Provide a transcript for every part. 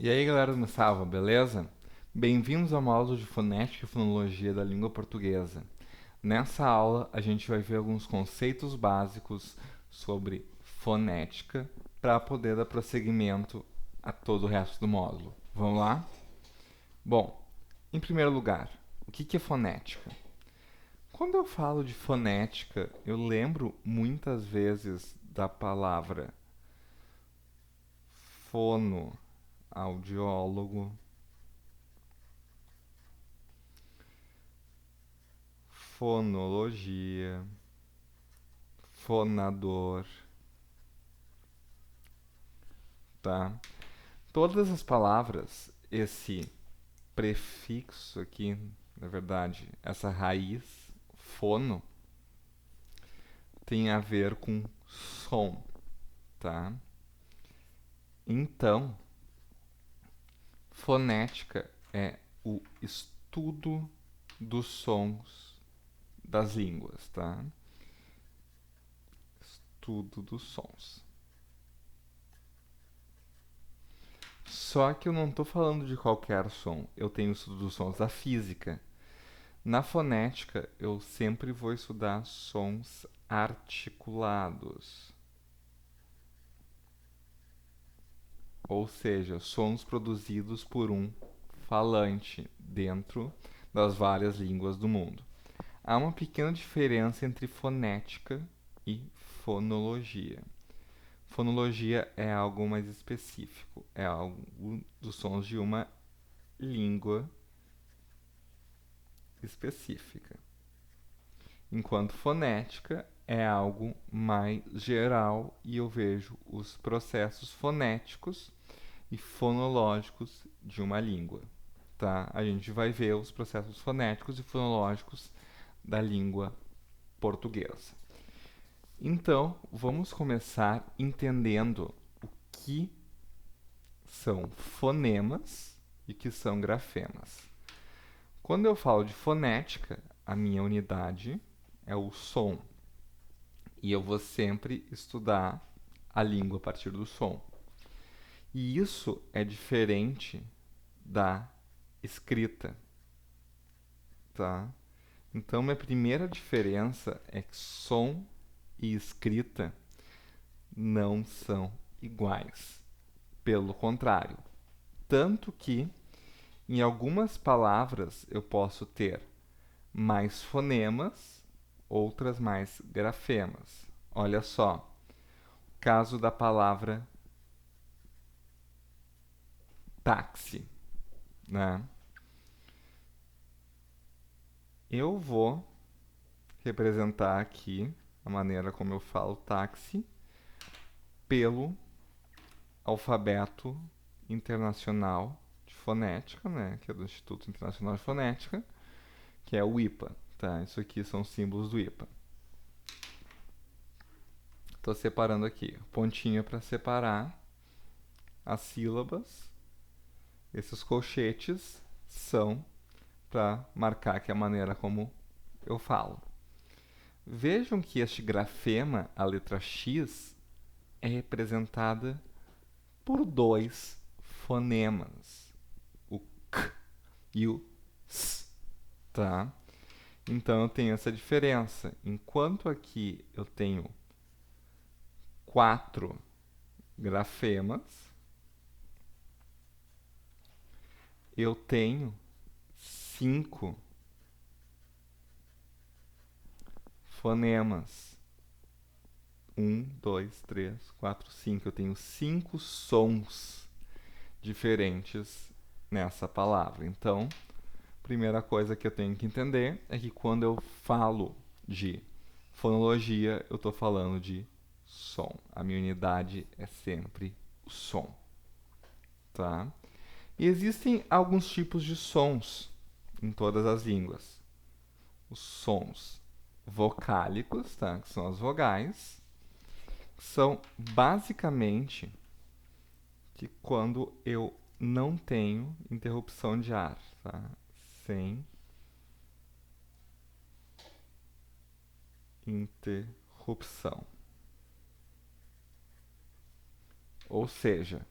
E aí, galera do Salva, beleza? Bem-vindos ao módulo de fonética e fonologia da língua portuguesa. Nessa aula, a gente vai ver alguns conceitos básicos sobre fonética para poder dar prosseguimento a todo o resto do módulo. Vamos lá? Bom, em primeiro lugar, o que é fonética? Quando eu falo de fonética, eu lembro muitas vezes da palavra fono, audiólogo, fonologia, fonador, tá? Todas as palavras, esse prefixo aqui, na verdade, essa raiz, fono, tem a ver com som, tá? Então, fonética é o estudo dos sons das línguas, tá? Estudo dos sons. Só que eu não estou falando de qualquer som. Eu tenho o estudo dos sons da física. Na fonética, eu sempre vou estudar sons articulados, ou seja, sons produzidos por um falante dentro das várias línguas do mundo. Há uma pequena diferença entre fonética e fonologia. Fonologia é algo mais específico, é algo dos sons de uma língua específica, enquanto fonética é algo mais geral e eu vejo os processos fonéticos e fonológicos de uma língua, tá? A gente vai ver os processos fonéticos e fonológicos da língua portuguesa. Então, vamos começar entendendo o que são fonemas e o que são grafemas. Quando eu falo de fonética, a minha unidade é o som. E eu vou sempre estudar a língua a partir do som. E isso é diferente da escrita, tá? Então, minha primeira diferença é que som e escrita não são iguais. Pelo contrário, tanto que em algumas palavras eu posso ter mais fonemas, outras mais grafemas. Olha só, caso da palavra táxi, né? Eu vou representar aqui a maneira como eu falo táxi pelo alfabeto internacional de fonética, né? Que é do Instituto Internacional de Fonética, que é o IPA, tá? Isso aqui são símbolos do IPA. Estou separando aqui, pontinho para separar as sílabas. Esses colchetes são para marcar que é a maneira como eu falo. Vejam que este grafema, a letra X, é representada por dois fonemas, o K e o S, tá? Então eu tenho essa diferença. Enquanto aqui eu tenho quatro grafemas, eu tenho cinco fonemas. Um, dois, três, quatro, cinco. Eu tenho cinco sons diferentes nessa palavra. Então, primeira coisa que eu tenho que entender é que quando eu falo de fonologia, eu estou falando de som. A minha unidade é sempre o som, tá? E existem alguns tipos de sons em todas as línguas. Os sons vocálicos, tá? Que são as vogais, são basicamente que quando eu não tenho interrupção de ar, tá? Sem interrupção. Ou seja,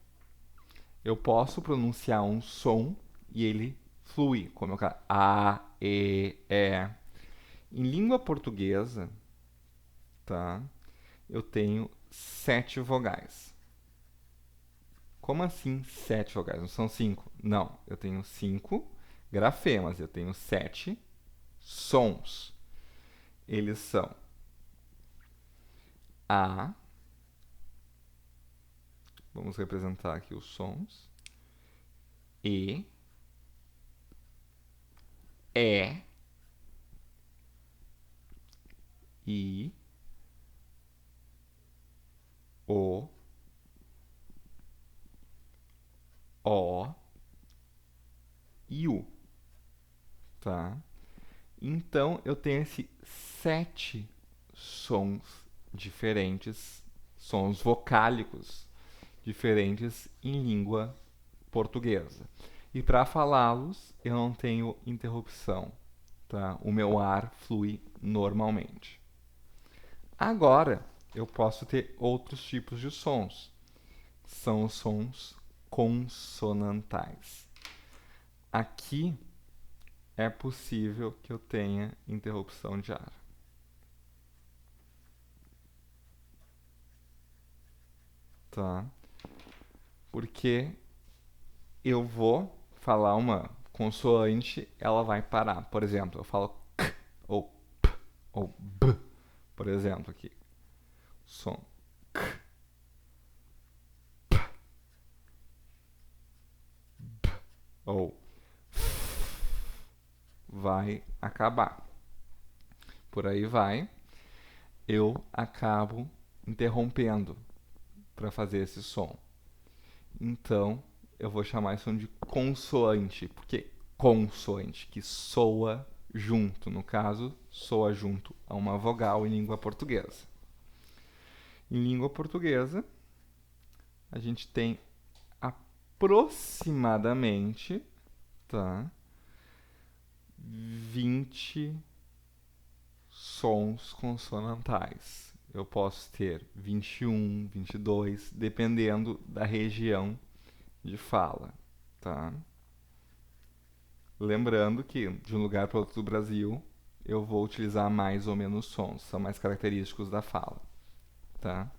Eu posso pronunciar um som e ele flui, como eu a, e. Em língua portuguesa, tá? Eu tenho 7 vogais. Como assim 7 vogais? Não são 5? Não, eu tenho 5 grafemas, eu tenho 7 sons. Eles são A, vamos representar aqui os sons, E, I, O, e U, tá? Então eu tenho esses 7 sons diferentes, sons vocálicos diferentes em língua portuguesa. E para falá-los, eu não tenho interrupção, tá? O meu ar flui normalmente. Agora, eu posso ter outros tipos de sons. São os sons consonantais. Aqui é possível que eu tenha interrupção de ar. Tá? Porque eu vou falar uma consoante, ela vai parar. Por exemplo, eu falo k ou p ou b, por exemplo, aqui. Som k, b ou f, vai acabar. Por aí vai, eu acabo interrompendo para fazer esse som. Então, eu vou chamar isso de consoante, porque consoante, que soa junto, no caso, soa junto a uma vogal em língua portuguesa. Em língua portuguesa, a gente tem aproximadamente, tá, 20 sons consonantais. Eu posso ter 21, 22, dependendo da região de fala, tá? Lembrando que de um lugar para outro do Brasil, eu vou utilizar mais ou menos sons, são mais característicos da fala, tá?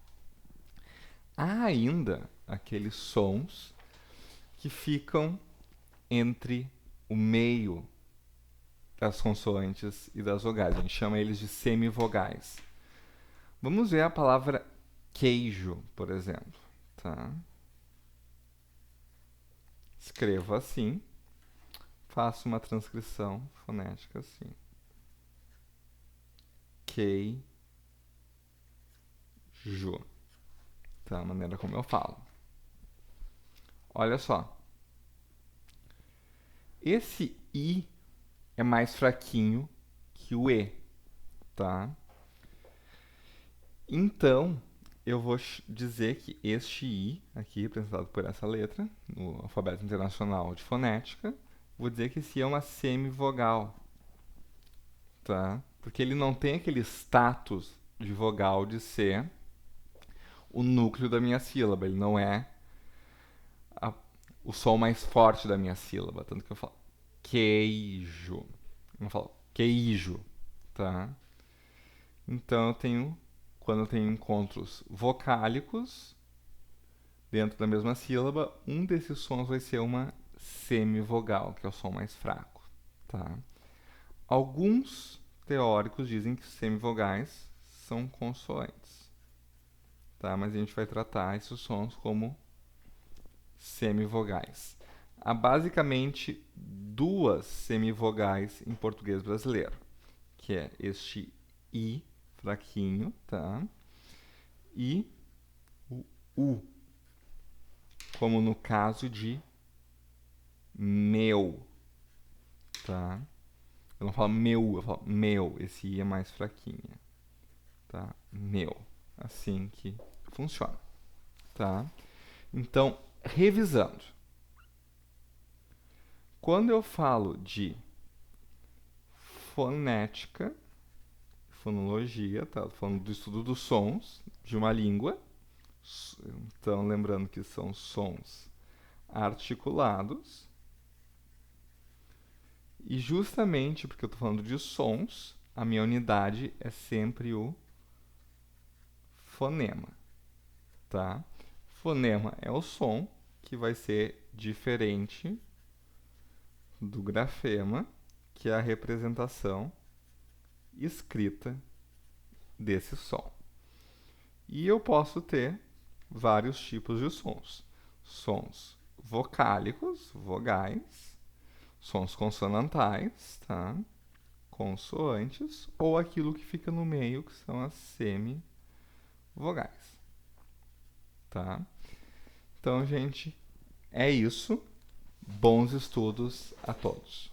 Há ainda aqueles sons que ficam entre o meio das consoantes e das vogais. A gente chama eles de semivogais. Vamos ver a palavra queijo, por exemplo, tá? Escrevo assim, faço uma transcrição fonética assim. Queijo. Tá? A maneira como eu falo. Olha só. Esse I é mais fraquinho que o E, tá? Então, eu vou dizer que este I, aqui representado por essa letra, no alfabeto internacional de fonética, vou dizer que esse I é uma semivogal, tá? Porque ele não tem aquele status de vogal de ser o núcleo da minha sílaba, ele não é a, o som mais forte da minha sílaba, tanto que eu falo queijo, eu não falo queijo, tá? Então eu tenho, quando eu tenho encontros vocálicos dentro da mesma sílaba, um desses sons vai ser uma semivogal, que é o som mais fraco, tá? Alguns teóricos dizem que semivogais são consoantes, tá? Mas a gente vai tratar esses sons como semivogais. Há basicamente duas semivogais em português brasileiro, que é este I fraquinho, tá? E o U, como no caso de meu, tá? Eu não falo meu, eu falo meu. Esse I é mais fraquinho, tá? Meu. Assim que funciona, tá? Então, revisando. Quando eu falo de fonética, fonologia, tá? Falando do estudo dos sons de uma língua. Então, lembrando que são sons articulados. E justamente porque eu estou falando de sons, a minha unidade é sempre o fonema, tá? Fonema é o som que vai ser diferente do grafema, que é a representação escrita desse som. E eu posso ter vários tipos de sons. Sons vocálicos, vogais, sons consonantais, tá? Consoantes, ou aquilo que fica no meio, que são as semivogais, tá? Então, gente, é isso. Bons estudos a todos.